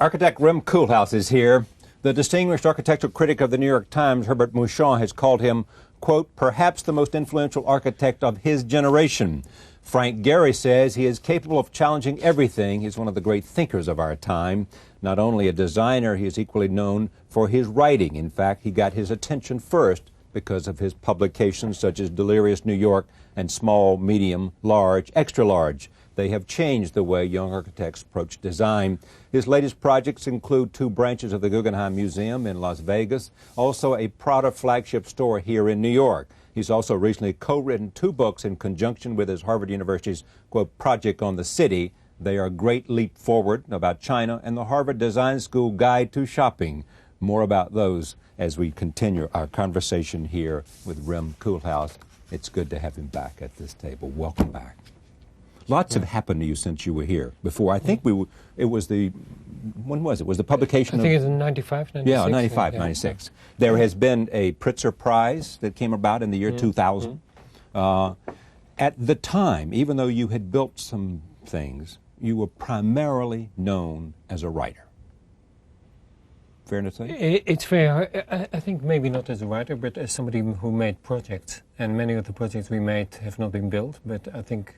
Architect Rem Koolhaas is here. The distinguished architectural critic of the New York Times, Herbert Mouchon, has called him, quote, perhaps the most influential architect of his generation. Frank Gehry says he is capable of challenging everything. He's one of the great thinkers of our time. Not only a designer, he is equally known for his writing. In fact, he got his attention first because of his publications such as Delirious New York and Small, Medium, Large, Extra Large. They have changed the way young architects approach design. His latest projects include 2 branches of the Guggenheim Museum in Las Vegas, also a Prada flagship store here in New York. He's also recently co-written 2 books in conjunction with his Harvard University's, quote, Project on the City. They are a great leap forward about China and the Harvard Design School Guide to Shopping. More about those as we continue our conversation here with Rem Koolhaas. It's good to have him back at this table. Welcome back. Lots have happened to you since you were here before. I think it was the, when was it? Was the publication I think it's in 95, 96. Yeah, 95, 96. There has been a Pritzker Prize that came about in the year 2000. At the time, even though you had built some things, you were primarily known as a writer. Fair to say? It's fair. I think maybe not as a writer, but as somebody who made projects. And many of the projects we made have not been built, but I think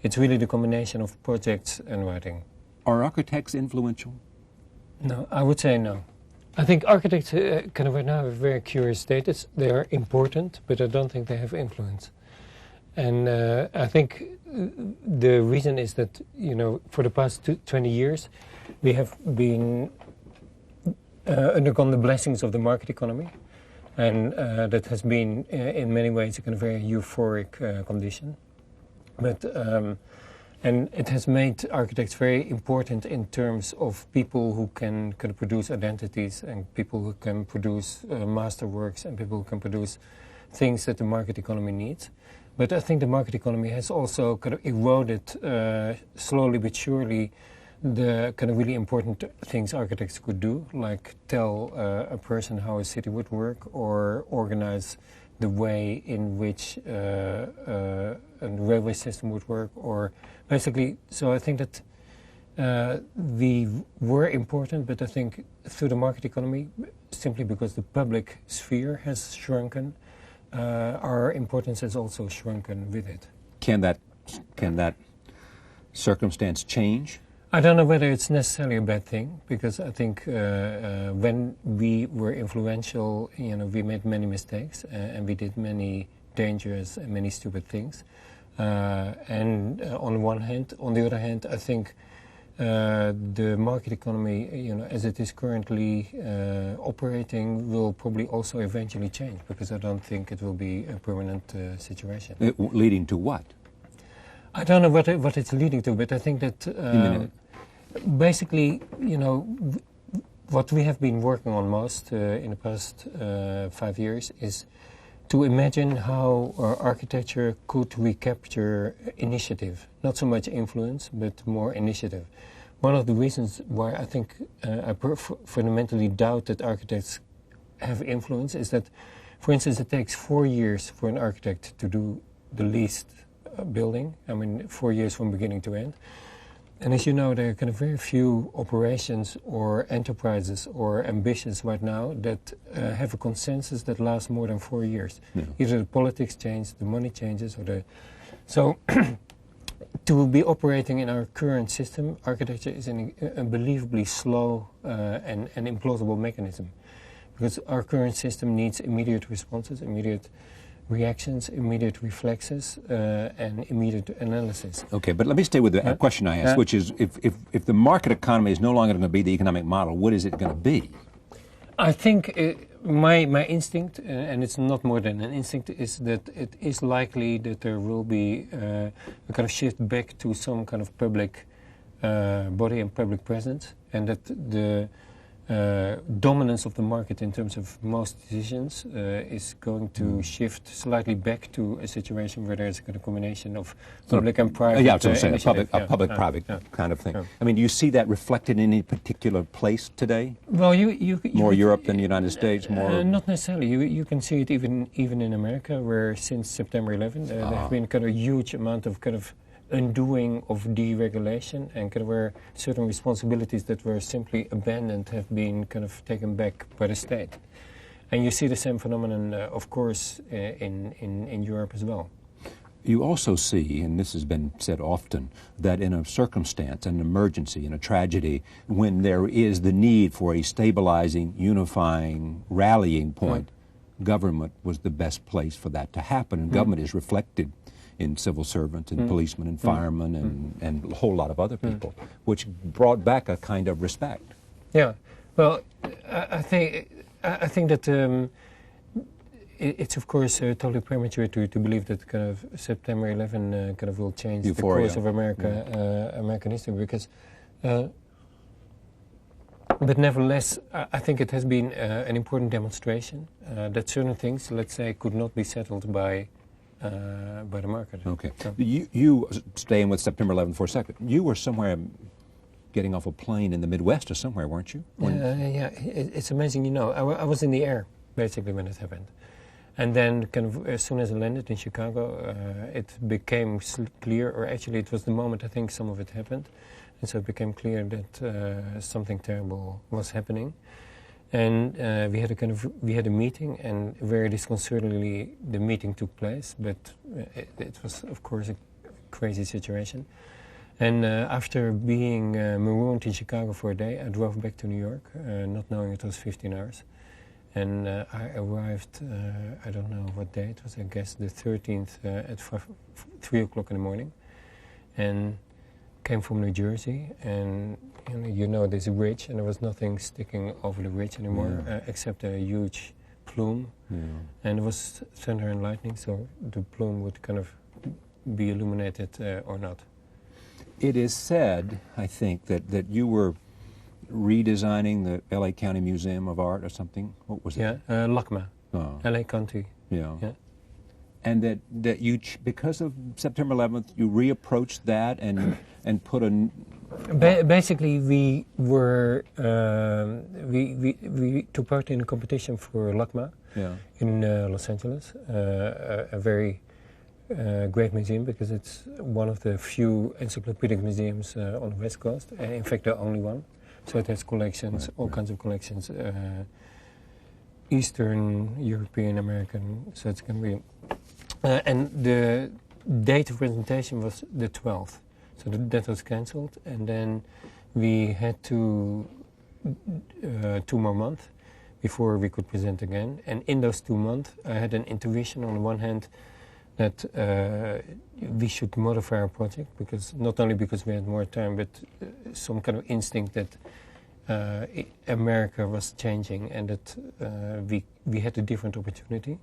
it's really the combination of projects and writing. Are architects influential? No, I would say no. I think architects kind of right now have a very curious status. They are important, but I don't think they have influence. And I think the reason is that, you know, for the past 20 years, we have been undergone the blessings of the market economy. And that has been, in many ways, a kind of very euphoric condition. But and it has made architects very important in terms of people who can produce identities and people who can produce masterworks and people who can produce things that the market economy needs. But I think the market economy has also kind of eroded slowly but surely the kind of really important things architects could do, like tell a person how a city would work or organize the way in which a railway system would work, or basically, so I think that we were important, but I think through the market economy, simply because the public sphere has shrunken, our importance has also shrunken with it. Can that circumstance change? I don't know whether it's necessarily a bad thing, because I think when we were influential, you know, we made many mistakes and we did many dangerous and many stupid things. And on the one hand, on the other hand, I think the market economy, you know, as it is currently operating, will probably also eventually change, because I don't think it will be a permanent situation. Leading to what? I don't know what it's leading to, but I think that basically, you know, what we have been working on most in the past 5 years is to imagine how our architecture could recapture initiative, not so much influence, but more initiative. One of the reasons why I think I fundamentally doubt that architects have influence is that, for instance, it takes 4 years for an architect to do the least building. I mean, 4 years from beginning to end. And as you know, there are kind of very few operations or enterprises or ambitions right now that have a consensus that lasts more than 4 years. Yeah. Either the politics change, the money changes, or the... So, to be operating in our current system, architecture is an unbelievably slow and implausible mechanism. Because our current system needs immediate responses, immediate reactions, immediate reflexes, and immediate analysis. Okay, but let me stay with the question I asked, which is, if the market economy is no longer going to be the economic model, what is it going to be? I think my instinct, and it's not more than an instinct, is that it is likely that there will be a kind of shift back to some kind of public body and public presence, and that the dominance of the market in terms of most decisions is going to shift slightly back to a situation where there's a kind of combination of public and private. Yeah, that's what I'm saying, a public-private kind of thing. Yeah. I mean, do you see that reflected in any particular place today? Well, you more Europe than the United States, more... Not necessarily. You can see it even in America, where since September 11, there have been kind of a huge amount of kind of undoing of deregulation, and kind of where certain responsibilities that were simply abandoned have been kind of taken back by the state. And you see the same phenomenon, of course, in Europe as well. You also see, and this has been said often, that in a circumstance, an emergency, in a tragedy, when there is the need for a stabilizing, unifying, rallying point, government was the best place for that to happen. And government is reflected in civil servants and policemen and firemen and a whole lot of other people, which brought back a kind of respect. Yeah, well, I think that it's of course totally premature to believe that kind of September 11 kind of will change Euphoria. the course of American history, because. But nevertheless, I think it has been an important demonstration that certain things, let's say, could not be settled by the market. Okay. So. You staying with September 11 for a second. You were somewhere getting off a plane in the Midwest or somewhere, weren't you? Yeah, it's amazing. You know, I was in the air basically when it happened, and then kind of as soon as I landed in Chicago, it became clear, or actually it was the moment I think some of it happened, and so it became clear that something terrible was happening. And we had a meeting, and very disconcertingly the meeting took place, but it was of course a crazy situation. And after being marooned in Chicago for a day, I drove back to New York, not knowing it was 15 hours. And I arrived, I don't know what day it was, I guess the 13th at 3 o'clock in the morning. And came from New Jersey, and you know there's a bridge, and there was nothing sticking over the bridge anymore except a huge plume, and it was thunder and lightning, so the plume would kind of be illuminated or not. It is said, I think, that you were redesigning the L.A. County Museum of Art or something. What was it? Yeah, LACMA, L.A. County. Yeah. And that you, because of September 11th, you reapproached that and put a... Basically, we were we took part in a competition for LACMA in Los Angeles, a very great museum, because it's one of the few encyclopedic museums on the West Coast. In fact, the only one. So it has collections, all kinds of collections, Eastern, European, American. So it's going to be. And the date of presentation was the 12th, so that was cancelled, and then we had 2 more months before we could present again. And in those 2 months, I had an intuition on the one hand that we should modify our project, because not only because we had more time, but some kind of instinct that America was changing and that we had a different opportunity.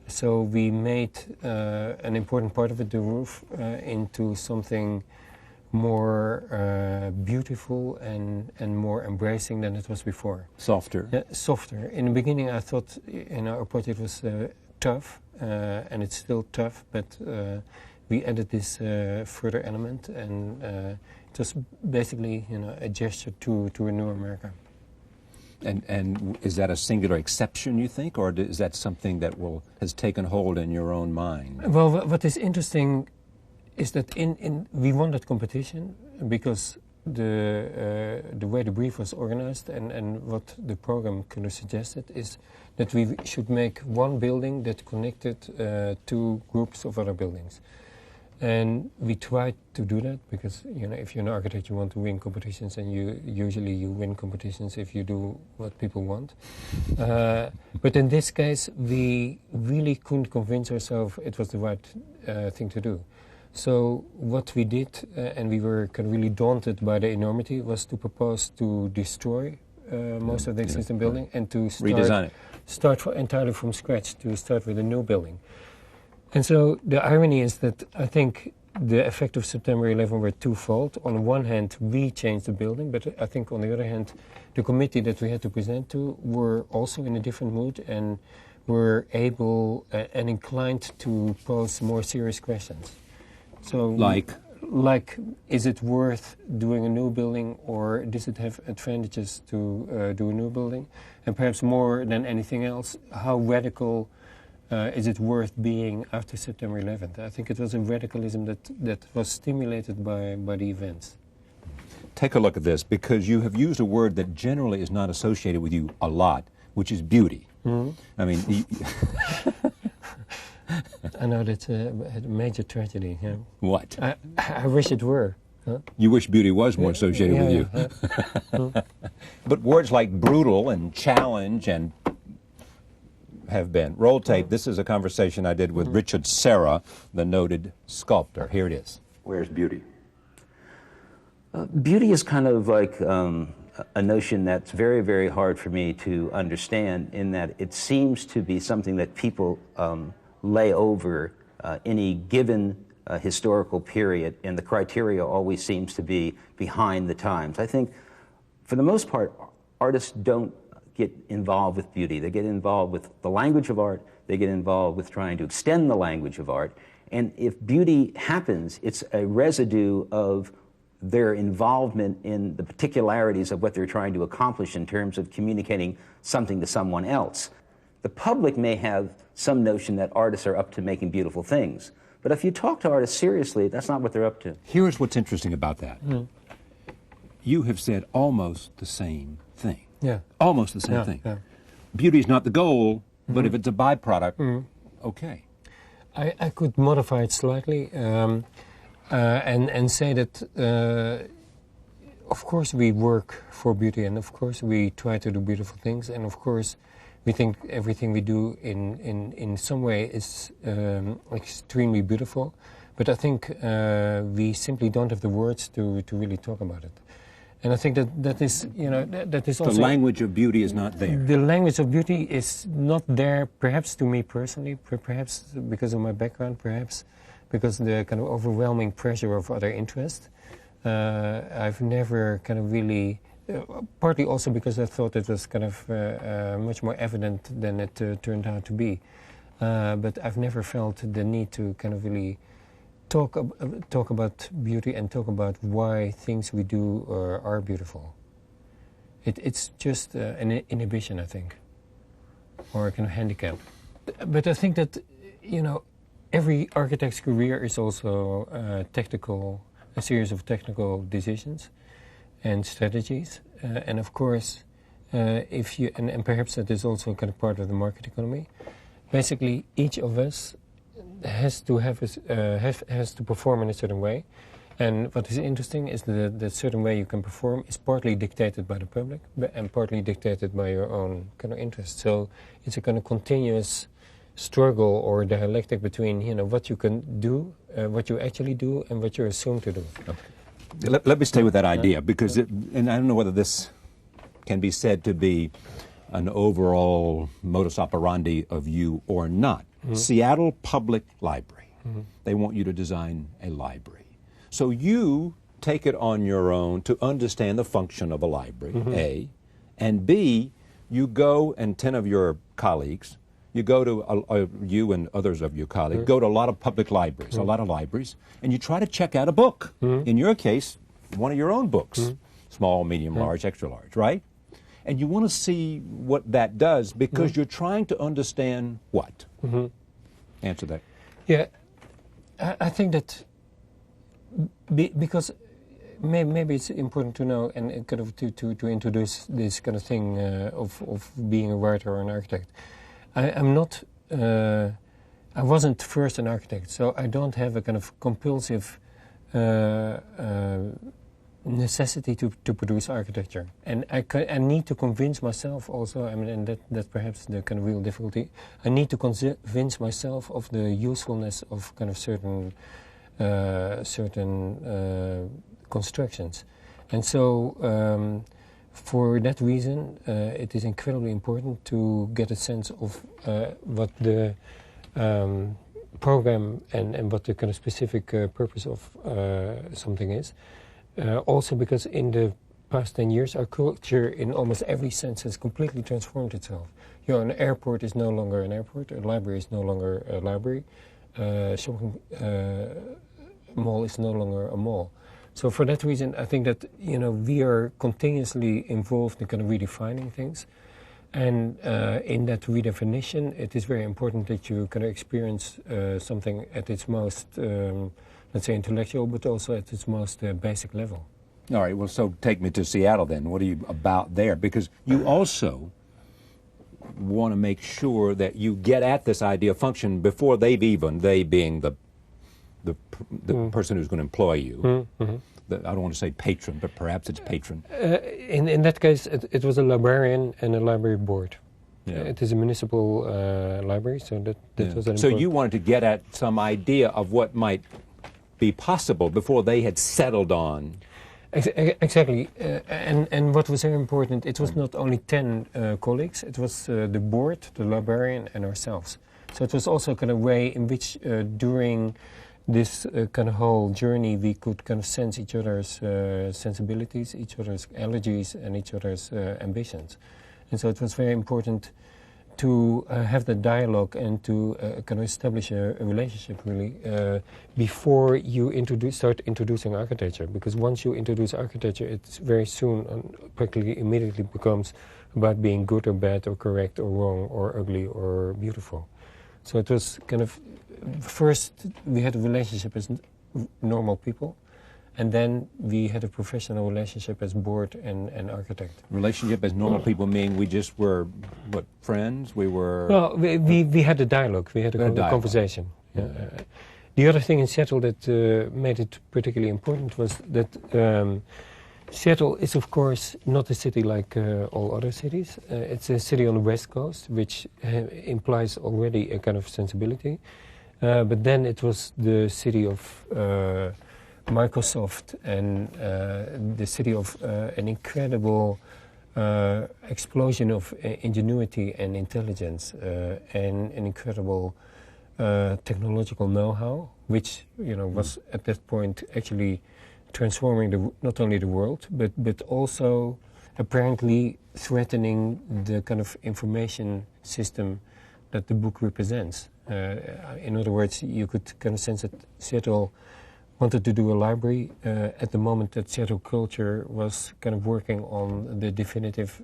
So we made an important part of it, the roof, into something more beautiful and more embracing than it was before. Softer. Yeah, softer. In the beginning I thought our project was tough, and it's still tough, but we added this further element, and it was basically a gesture to a new America. And is that a singular exception, you think, or is that something that has taken hold in your own mind? Well, what is interesting is that we won that competition because the way the brief was organized and what the program kind of suggested is that we should make one building that connected 2 groups of other buildings. And we tried to do that because, if you're an architect, you want to win competitions, and usually you win competitions if you do what people want. But in this case, we really couldn't convince ourselves it was the right thing to do. So what we did, and we were kind of really daunted by the enormity, was to propose to destroy most of the existing building and to redesign it. Start entirely from scratch, to start with a new building. And so the irony is that I think the effect of September 11 were twofold. On one hand, we changed the building, but I think on the other hand, the committee that we had to present to were also in a different mood and were able and inclined to pose more serious questions. So, like, is it worth doing a new building, or does it have advantages to do a new building? And perhaps more than anything else, how radical is it worth being after September 11th? I think it was a radicalism that was stimulated by the events. Take a look at this, because you have used a word that generally is not associated with you a lot, which is beauty. Mm-hmm. I mean, I know that's a major tragedy. Yeah. What? I wish it were. Huh? You wish beauty was more associated with you. But words like brutal and challenge and have been. Roll tape. This is a conversation I did with Richard Serra, the noted sculptor. Here it is. Where's beauty? Beauty is kind of like a notion that's very, very hard for me to understand, in that it seems to be something that people lay over any given historical period, and the criteria always seems to be behind the times. I think, for the most part, artists don't get involved with beauty. They get involved with the language of art. They get involved with trying to extend the language of art. And if beauty happens, it's a residue of their involvement in the particularities of what they're trying to accomplish in terms of communicating something to someone else. The public may have some notion that artists are up to making beautiful things. But if you talk to artists seriously, that's not what they're up to. Here's what's interesting about that. You have said almost the same thing. Yeah. Almost the same thing. Yeah. Beauty is not the goal, but if it's a byproduct, okay. I could modify it slightly and say that, of course, we work for beauty, and of course we try to do beautiful things, and of course we think everything we do in some way is extremely beautiful. But I think we simply don't have the words to really talk about it. And I think that is, that is also... The language of beauty is not there. The language of beauty is not there, perhaps to me personally, perhaps because of my background, perhaps because of the kind of overwhelming pressure of other interests. I've never kind of really... partly also because I thought it was kind of much more evident than it turned out to be. But I've never felt the need to kind of really talk about beauty and talk about why things we do are beautiful. It's just an inhibition, I think, or a kind of handicap. But I think that, every architect's career is also a series of technical decisions and strategies. And of course, if you, and perhaps that is also kind of part of the market economy, basically each of us has to has to perform in a certain way. And what is interesting is that the certain way you can perform is partly dictated by the public and partly dictated by your own kind of interest. So it's a kind of continuous struggle or dialectic between, what you can do, what you actually do, and what you're assumed to do. Okay. Let me stay with that idea, because and I don't know whether this can be said to be an overall modus operandi of you or not. Seattle Public Library, they want you to design a library. So you take it on your own to understand the function of a library, A, and B, you go, and 10 of your colleagues, you go to, you and others of your colleagues, go to a lot of public libraries, a lot of libraries, and you try to check out a book. In your case, one of your own books, small, medium, large, extra large, right? And you want to see what that does, because you're trying to understand what? Answer that. Yeah, I think that because maybe it's important to know and kind of to introduce this kind of thing of being a writer or an architect. I'm not. I wasn't first an architect, so I don't have a kind of compulsive necessity to produce architecture, and I need to convince myself also. I mean, and that's perhaps the kind of real difficulty. I need to convince myself of the usefulness of kind of certain constructions, and so for that reason, it is incredibly important to get a sense of what the program and what the kind of specific purpose of something is. Also because in the past 10 years, our culture in almost every sense has completely transformed itself. An airport is no longer an airport, a library is no longer a library, shopping mall is no longer a mall. So for that reason, I think that we are continuously involved in kind of redefining things. And in that redefinition, it is very important that you can experience something at its most, let's say, intellectual, but also at its most basic level. All right, well, so take me to Seattle then. What are you about there? Because you also want to make sure that you get at this idea of function before they being the person who's going to employ you. I don't want to say patron, but perhaps it's patron. In that case, it was a librarian and a library board. Yeah. It is a municipal library, so that was an So important. you wanted to get at some idea of what might be possible before they had settled on. Exactly, and what was very important, it was not only 10 colleagues, it was the board, the librarian, and ourselves. So it was also kind of way in which during this kind of whole journey we could kind of sense each other's sensibilities, each other's allergies, and each other's ambitions. And so it was very important to have the dialogue and to kind of establish a relationship really before you start introducing architecture. Because once you introduce architecture, it's very soon and practically immediately becomes about being good or bad or correct or wrong or ugly or beautiful. So it was kind of, first we had a relationship as normal people, and then we had a professional relationship as board and architect. Relationship as normal people mean we just were, what, friends? We were... Well, we had a dialogue, we had a conversation. Yeah. The other thing in Seattle that made it particularly important was that Seattle is, of course, not a city like all other cities. It's a city on the West Coast, which implies already a kind of sensibility. But then it was the city of Microsoft and the city of an incredible explosion of ingenuity and intelligence and an incredible technological know-how, which was at that point actually transforming not only the world, but also apparently threatening the kind of information system that the book represents. In other words, you could kind of sense that Seattle wanted to do a library at the moment that Seattle culture was kind of working on the definitive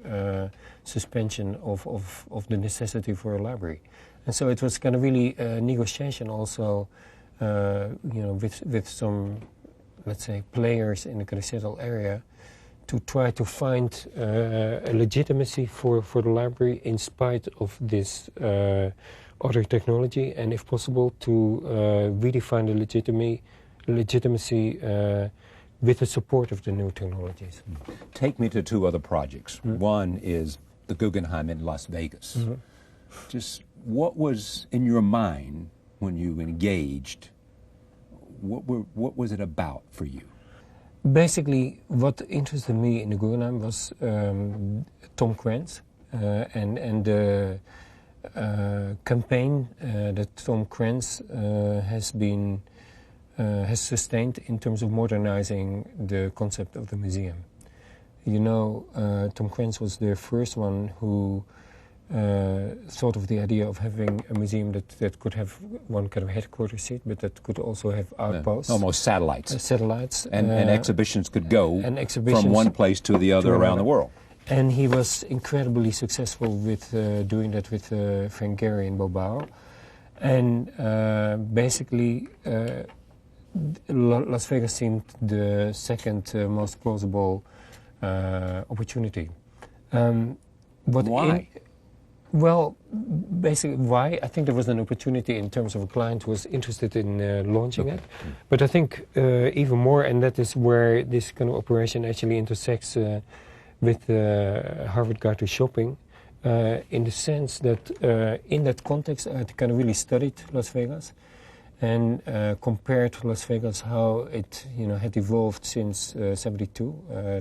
suspension of the necessity for a library. And so it was kind of really a negotiation also, with some, let's say, players in the kind of Seattle area to try to find a legitimacy for the library in spite of this other technology, and if possible to redefine the legitimacy with the support of the new technologies. Take me to two other projects. One is the Guggenheim in Las Vegas. Just what was in your mind when you engaged? What was it about for you? Basically, what interested me in the Guggenheim was Tom Cranz and the campaign that Tom Cranz has sustained in terms of modernizing the concept of the museum. Tom Cranz was the first one who thought of the idea of having a museum that could have one kind of headquarters seat, but that could also have outposts. Almost satellites. Satellites. And exhibitions could go from one place to the other around the world. And he was incredibly successful with doing that with Frank Gehry in Bilbao. And basically, Las Vegas seemed the second most plausible opportunity. Why? Well, basically, why? I think there was an opportunity in terms of a client who was interested in launching it. But I think even more, and that is where this kind of operation actually intersects with Harvard Guide to Shopping, in the sense that in that context I kind of really studied Las Vegas and compared to Las Vegas how it had evolved since '72,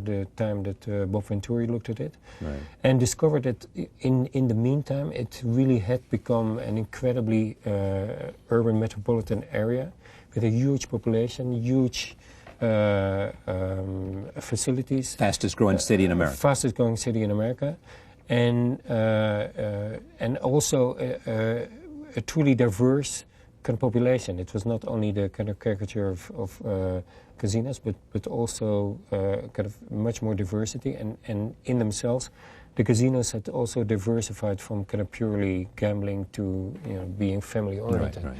the time that Bob Venturi looked at it, right. And discovered that in the meantime it really had become an incredibly urban metropolitan area with a huge population, huge facilities. Fastest growing city in America. Fastest growing city in America, and also a truly diverse kind of population. It was not only the kind of caricature of casinos, but also kind of much more diversity. And in themselves, the casinos had also diversified from kind of purely gambling to being family oriented. Right.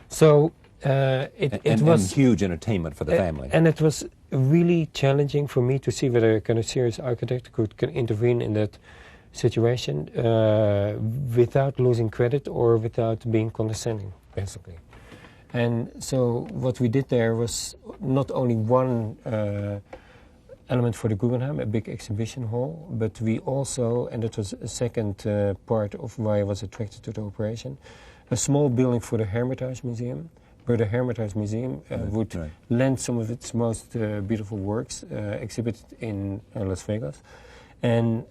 So it was huge entertainment for the family. And it was really challenging for me to see whether a kind of serious architect could intervene in that situation without losing credit or without being condescending, basically. And so what we did there was not only one element for the Guggenheim, a big exhibition hall, but we also, and that was a second part of why I was attracted to the operation, a small building for the Hermitage Museum, where the Hermitage Museum would lend some of its most beautiful works exhibited in Las Vegas, and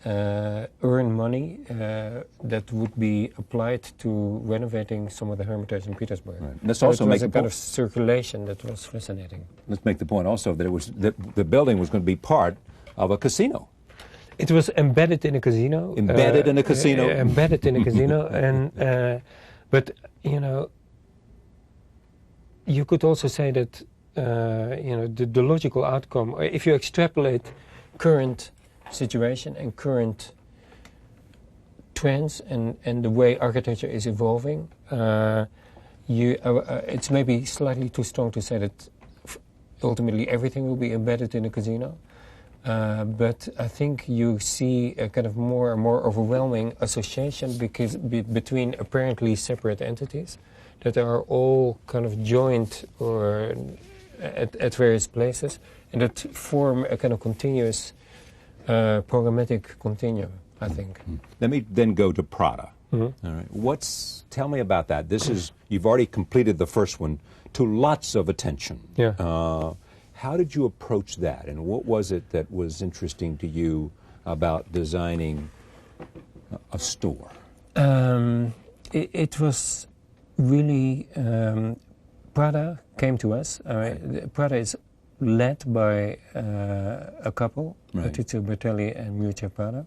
earn money that would be applied to renovating some of the Hermitage in Petersburg. Right. Let's so also it was make a kind of circulation that was fascinating. Let's make the point also that it was the building was going to be part of a casino. It was embedded in a casino. Embedded in a casino. Embedded in a casino, and but you could also say that the logical outcome, if you extrapolate current situation and current trends and the way architecture is evolving, it's maybe slightly too strong to say that ultimately everything will be embedded in a casino. But I think you see a kind of more and more overwhelming association between apparently separate entities that are all kind of joined or at various places, and that form a kind of continuous programmatic continuum, I think. Let me then go to Prada. All right. Tell me about that. You've already completed the first one to lots of attention. Yeah. How did you approach that, and what was it that was interesting to you about designing a store? It was really Prada came to us. Prada is led by a couple, Patrizio Bertelli and Mircea Prada,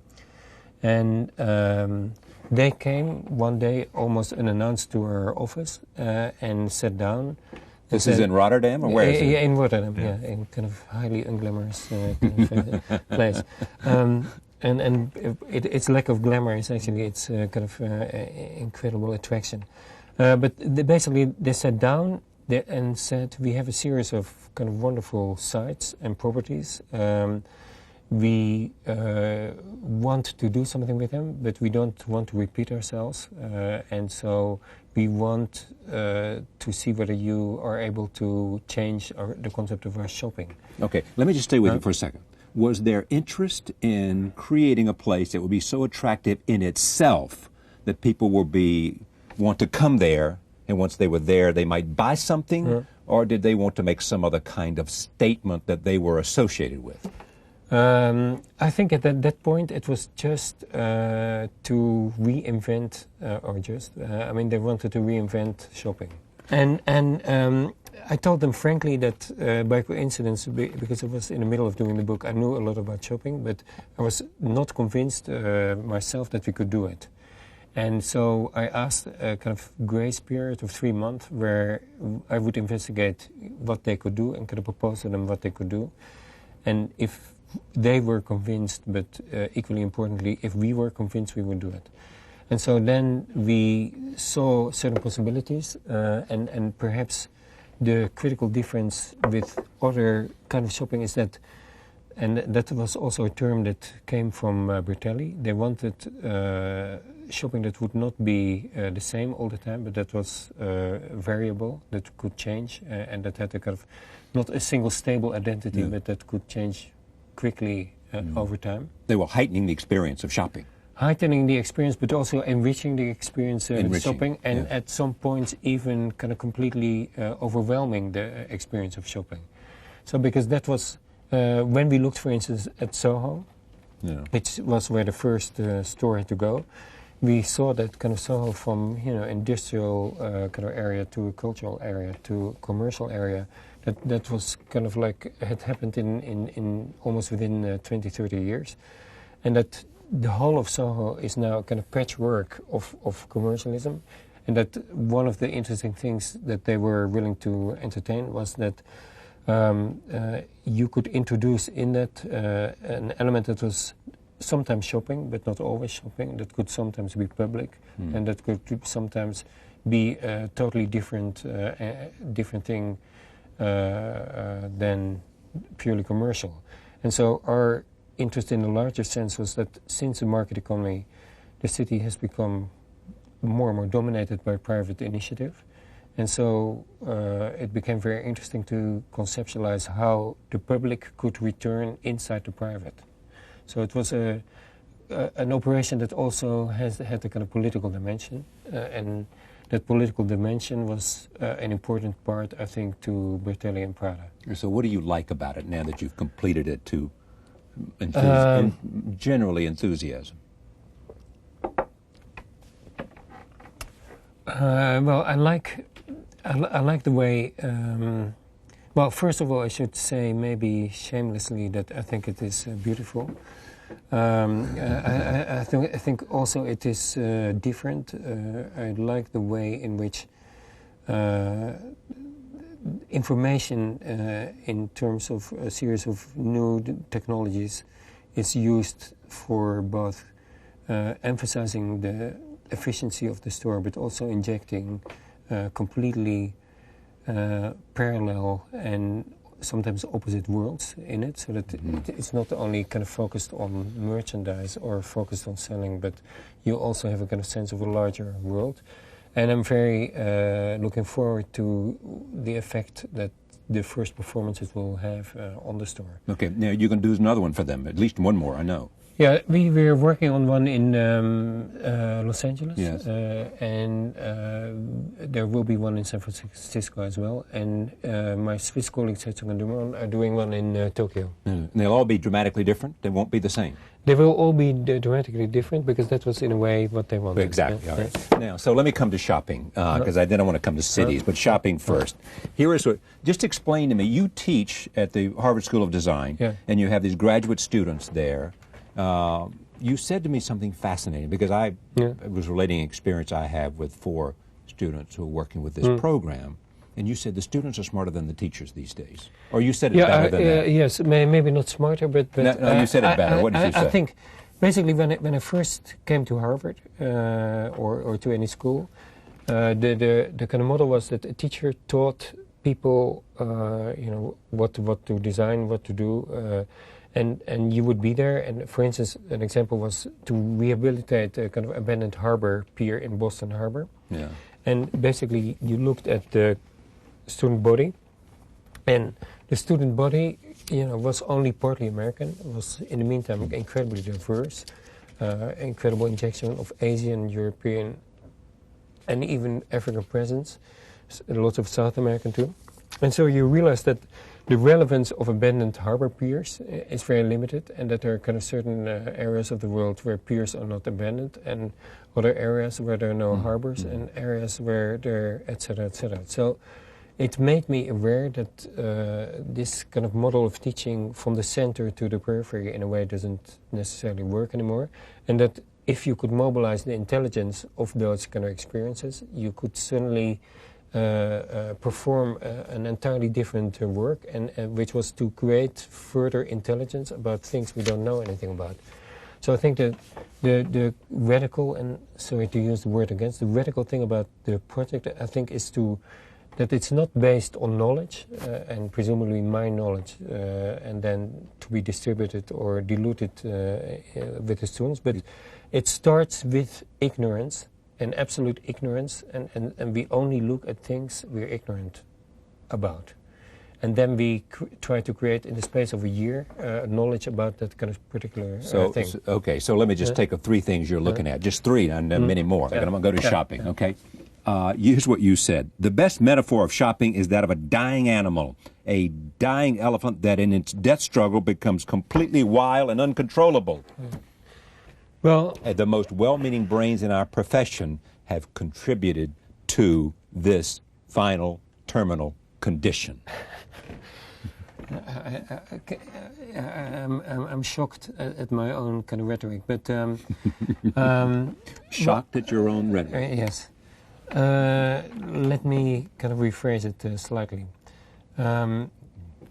and they came one day almost unannounced to our office and sat down. This is in Rotterdam, or where is it? In Rotterdam, in kind of highly unglamorous kind of, place. And its lack of glamour is actually its kind of incredible attraction. But they sat down and said, we have a series of kind of wonderful sites and properties. We want to do something with them, but we don't want to repeat ourselves. And so we want to see whether you are able to change the concept of our shopping. Okay, let me just stay with you for a second. Was there interest in creating a place that would be so attractive in itself that people will want to come there, and once they were there, they might buy something, or did they want to make some other kind of statement that they were associated with? I think at that point it was just to reinvent, they wanted to reinvent shopping. And I told them frankly that by coincidence, because I was in the middle of doing the book, I knew a lot about shopping, but I was not convinced myself that we could do it. And so I asked a kind of grace period of 3 months where I would investigate what they could do and kind of propose to them what they could do. And if they were convinced, but equally importantly, if we were convinced, we would do it. And so then we saw certain possibilities, and perhaps the critical difference with other kind of shopping is that, and that was also a term that came from Bertelli, they wanted shopping that would not be the same all the time, but that was variable, that could change, and that had a kind of, not a single stable identity, but that could change quickly over time. They were heightening the experience of shopping. Heightening the experience, but also enriching the experience of shopping, and at some points even kind of completely overwhelming the experience of shopping. So because that was, when we looked, for instance, at Soho, which was where the first store had to go, we saw that kind of Soho from industrial kind of area to a cultural area to a commercial area, that was kind of like had happened in almost within 20, 30 years, and that the whole of Soho is now kind of patchwork of commercialism, And that one of the interesting things that they were willing to entertain was that you could introduce in that an element that was sometimes shopping, but not always shopping, that could sometimes be public, and that could sometimes be a totally different thing than purely commercial. And so our interest in the larger sense was that since the market economy, the city has become more and more dominated by private initiative. And so it became very interesting to conceptualize how the public could return inside the private. So it was an operation that also had a kind of political dimension, and that political dimension was an important part, I think, to Bertelli and Prada. So what do you like about it now that you've completed it to generally enthusiasm? Well, I like the way. Well, first of all, I should say, maybe shamelessly, that I think it is beautiful. I think also it is different. I like the way in which information in terms of a series of new technologies is used for both emphasizing the efficiency of the store, but also injecting completely parallel and sometimes opposite worlds in it, so that it's not only kind of focused on merchandise or focused on selling, but you also have a kind of sense of a larger world. And I'm very looking forward to the effect that the first performances will have on the store. Okay, now you're going to do another one for them, at least one more, I know. Yeah, we were working on one in Los Angeles, yes. And there will be one in San Francisco as well. And my Swiss colleagues at are doing one in Tokyo. And they'll all be dramatically different? They won't be the same? They will all be dramatically different, because that was in a way what they wanted. Exactly. Yeah. All right. Now, so let me come to shopping, because then I want to come to cities, but shopping first. Here is what, just explain to me, you teach at the Harvard School of Design, and you have these graduate students there. You said to me something fascinating, because I was relating an experience I have with 4 students who are working with this program, and you said the students are smarter than the teachers these days. Or you said it better than that. Yes, maybe not smarter, but no, you said it better. What did you say? I think, basically, when I first came to Harvard or to any school, the kind of model was that a teacher taught people, what to design, what to do. And you would be there, and for instance, an example was to rehabilitate a kind of abandoned harbor pier in Boston Harbor. Yeah. And basically, you looked at the student body, and the student body, was only partly American. It was, in the meantime, incredibly diverse, incredible injection of Asian, European, and even African presence, a lot of South American too. And so you realize that the relevance of abandoned harbor piers is very limited, and that there are kind of certain areas of the world where piers are not abandoned, and other areas where there are no harbors, and areas where there, etc., etc. So it made me aware that this kind of model of teaching from the center to the periphery in a way doesn't necessarily work anymore, and that if you could mobilize the intelligence of those kind of experiences, you could suddenly perform an entirely different work, and which was to create further intelligence about things we don't know anything about. So I think that the radical, and sorry to use the word against, the radical thing about the project, I think, is that it's not based on knowledge, and presumably my knowledge, and then to be distributed or diluted with the students, but it starts with ignorance, and absolute ignorance, and we only look at things we're ignorant about. And then we try to create, in the space of a year, knowledge about that kind of particular thing. Okay, so let me just take 3 things you're looking at, just 3, and many more. I'm going to go to shopping, okay? Here's what you said. The best metaphor of shopping is that of a dying animal, a dying elephant that in its death struggle becomes completely wild and uncontrollable. Well, the most well-meaning brains in our profession have contributed to this final terminal condition. I'm shocked at my own kind of rhetoric, but shocked at your own rhetoric. Yes. Let me kind of rephrase it slightly.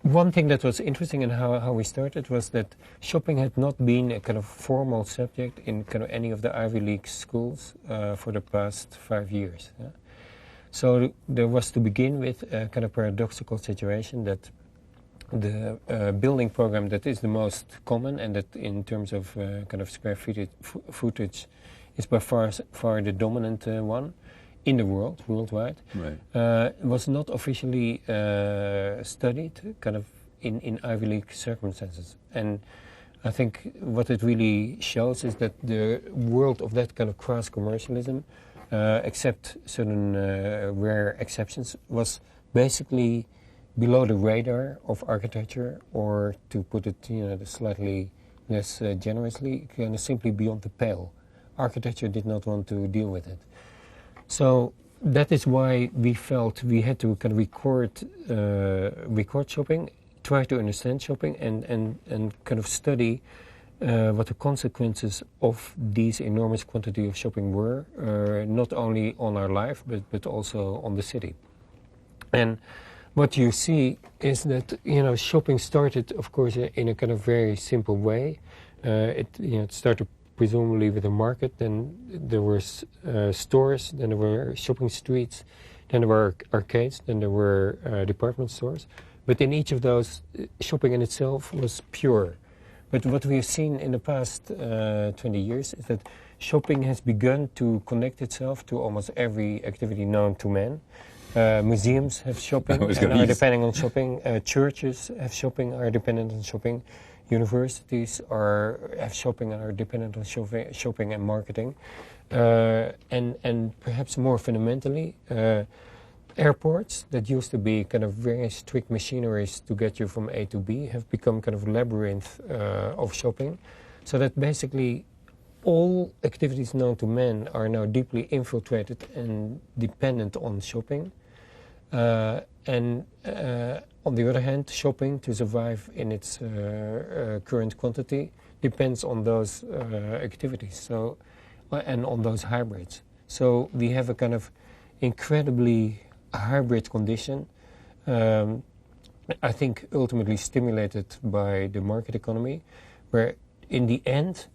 One thing that was interesting in how we started was that shopping had not been a kind of formal subject in kind of any of the Ivy League schools for the past 5 years. Yeah? So there was, to begin with, a kind of paradoxical situation that the building program that is the most common and that in terms of kind of square footage is by far the dominant one in the worldwide, right. was not officially studied kind of in Ivy League circumstances. And I think what it really shows is that the world of that kind of crass commercialism, except certain rare exceptions, was basically below the radar of architecture, or to put it slightly less generously, kind of simply beyond the pale. Architecture did not want to deal with it. So that is why we felt we had to kind of record shopping, try to understand shopping, and kind of study what the consequences of these enormous quantity of shopping were, not only on our life, but also on the city. And what you see is that shopping started, of course, in a kind of very simple way. It started presumably with a market, then there were stores, then there were shopping streets, then there were arcades, then there were department stores. But in each of those, shopping in itself was pure. But what we have seen in the past 20 years is that shopping has begun to connect itself to almost every activity known to man. Museums have shopping and are depending on shopping. Churches have shopping, are dependent on shopping. Universities have shopping and are dependent on shopping and marketing. And perhaps more fundamentally, airports that used to be kind of very strict machineries to get you from A to B have become kind of labyrinth of shopping. So that basically all activities known to men are now deeply infiltrated and dependent on shopping. On the other hand, shopping, to survive in its current quantity, depends on those activities, so and on those hybrids. So we have a kind of incredibly hybrid condition, I think ultimately stimulated by the market economy, where in the end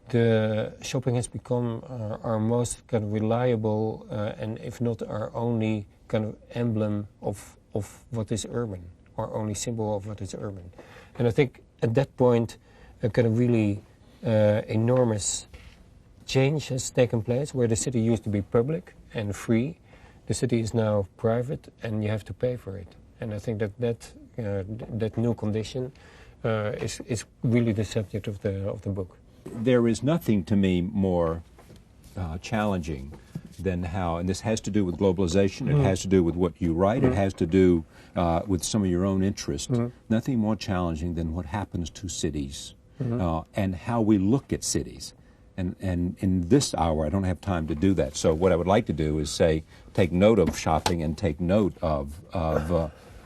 the shopping has become our most kind of reliable and if not our only kind of emblem of what is urban, or only symbol of what is urban. And I think at that point a kind of really enormous change has taken place, where the city used to be public and free. The city is now private and you have to pay for it. And I think that new condition is really the subject of the book. There is nothing to me more challenging than how, and this has to do with globalization, it has to do with what you write, it has to do with some of your own interest. Nothing more challenging than what happens to cities and how we look at cities. And in this hour, I don't have time to do that. So what I would like to do is say, take note of shopping and take note of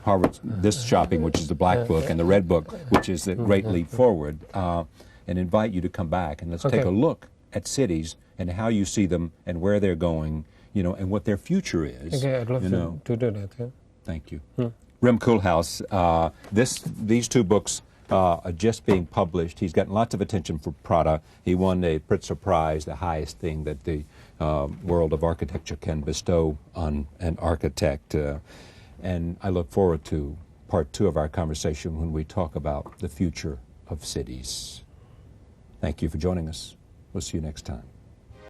Harvard's, this shopping, which is the Black Book, and the Red Book, which is the Great Leap Forward, and invite you to come back and let's take a look at cities and how you see them and where they're going, and what their future is. Okay, I'd love to do that. Yeah. Thank you. Rem Koolhaas, these two books are just being published. He's gotten lots of attention for Prada. He won the Pulitzer Prize, the highest thing that the world of architecture can bestow on an architect. And I look forward to part 2 of our conversation when we talk about the future of cities. Thank you for joining us. We'll see you next time.